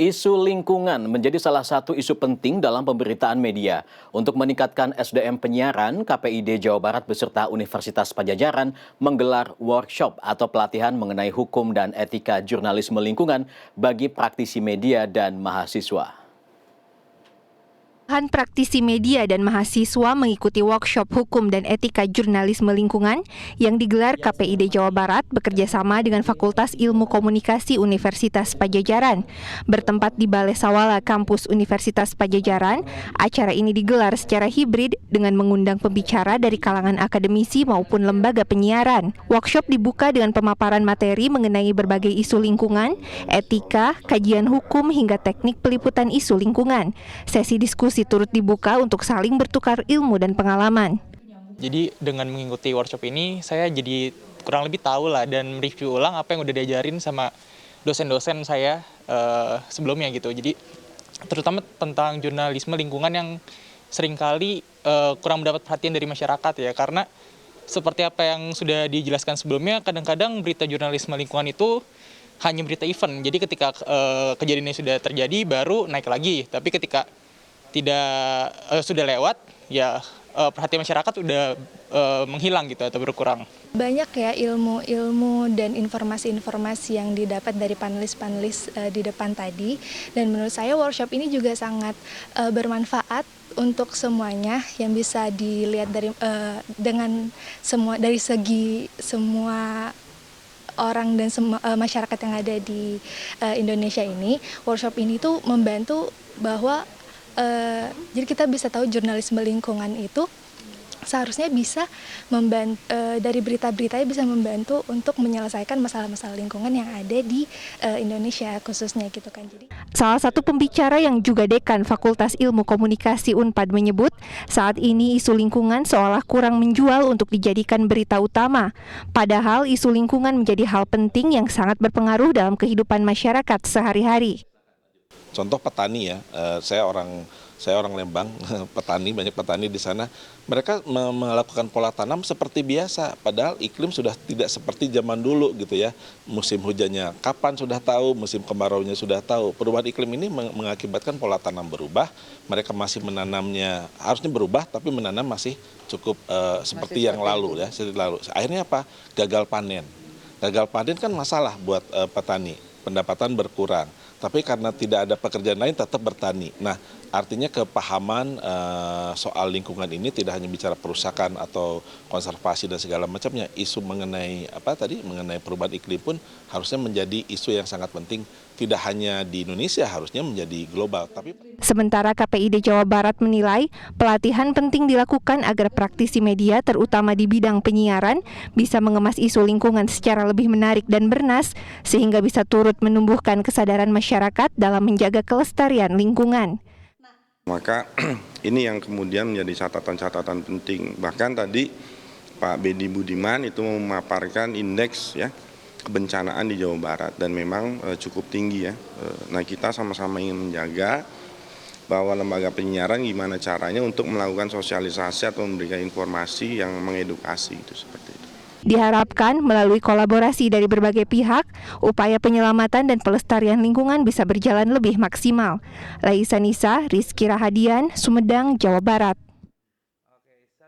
Isu lingkungan menjadi salah satu isu penting dalam pemberitaan media. Untuk meningkatkan SDM penyiaran, KPID Jawa Barat beserta Universitas Padjadjaran menggelar workshop atau pelatihan mengenai hukum dan etika jurnalisme lingkungan bagi praktisi media dan mahasiswa. Praktisi media dan mahasiswa mengikuti workshop hukum dan etika jurnalisme lingkungan yang digelar KPID Jawa Barat bekerjasama dengan Fakultas Ilmu Komunikasi Universitas Padjadjaran. Bertempat di Balai Sawala Kampus Universitas Padjadjaran, acara ini digelar secara hibrid dengan mengundang pembicara dari kalangan akademisi maupun lembaga penyiaran. Workshop dibuka dengan pemaparan materi mengenai berbagai isu lingkungan, etika, kajian hukum hingga teknik peliputan isu lingkungan. Sesi diskusi turut dibuka untuk saling bertukar ilmu dan pengalaman. Jadi dengan mengikuti workshop ini, saya jadi kurang lebih tahu lah dan mereview ulang apa yang udah diajarin sama dosen-dosen saya sebelumnya gitu. Jadi terutama tentang jurnalisme lingkungan yang seringkali kurang mendapat perhatian dari masyarakat ya, karena seperti apa yang sudah dijelaskan sebelumnya, kadang-kadang berita jurnalisme lingkungan itu hanya berita event. Jadi ketika kejadiannya sudah terjadi baru naik lagi, tapi ketika tidak sudah lewat, ya perhatian masyarakat udah menghilang gitu atau berkurang. Banyak ya ilmu-ilmu dan informasi-informasi yang didapat dari panelis-panelis di depan tadi, dan menurut saya workshop ini juga sangat bermanfaat untuk semuanya yang bisa dilihat dari segi semua orang dan masyarakat yang ada di Indonesia ini. Workshop ini tuh membantu bahwa jadi kita bisa tahu jurnalisme lingkungan itu seharusnya bisa dari berita-beritanya bisa membantu untuk menyelesaikan masalah-masalah lingkungan yang ada di Indonesia khususnya gitu kan. Jadi salah satu pembicara yang juga dekan Fakultas Ilmu Komunikasi Unpad menyebut saat ini isu lingkungan seolah kurang menjual untuk dijadikan berita utama. Padahal isu lingkungan menjadi hal penting yang sangat berpengaruh dalam kehidupan masyarakat sehari-hari. Contoh petani ya, saya orang Lembang, petani, banyak petani di sana. Mereka melakukan pola tanam seperti biasa, padahal iklim sudah tidak seperti zaman dulu gitu ya. Musim hujannya kapan sudah tahu, musim kemaraunya sudah tahu. Perubahan iklim ini mengakibatkan pola tanam berubah. Mereka masih menanamnya harusnya berubah, tapi menanam masih cukup seperti yang lalu ya. Akhirnya apa? Gagal panen. Gagal panen kan masalah buat petani, pendapatan berkurang. Tapi karena tidak ada pekerjaan lain tetap bertani. Nah, artinya kepahaman soal lingkungan ini tidak hanya bicara perusakan atau konservasi dan segala macamnya. Isu mengenai mengenai perubahan iklim pun harusnya menjadi isu yang sangat penting. Tidak hanya di Indonesia, harusnya menjadi global. Sementara KPID Jawa Barat menilai pelatihan penting dilakukan agar praktisi media terutama di bidang penyiaran bisa mengemas isu lingkungan secara lebih menarik dan bernas sehingga bisa turut menumbuhkan kesadaran masyarakat dalam menjaga kelestarian lingkungan. Maka ini yang kemudian menjadi catatan-catatan penting. Bahkan tadi Pak Bedi Budiman itu memaparkan indeks ya kebencanaan di Jawa Barat dan memang cukup tinggi ya. Nah, kita sama-sama ingin menjaga bahwa lembaga penyiaran gimana caranya untuk melakukan sosialisasi atau memberikan informasi yang mengedukasi itu seperti itu. Diharapkan melalui kolaborasi dari berbagai pihak, upaya penyelamatan dan pelestarian lingkungan bisa berjalan lebih maksimal. Laisa Nisa, Rizky Rahadian, Sumedang, Jawa Barat.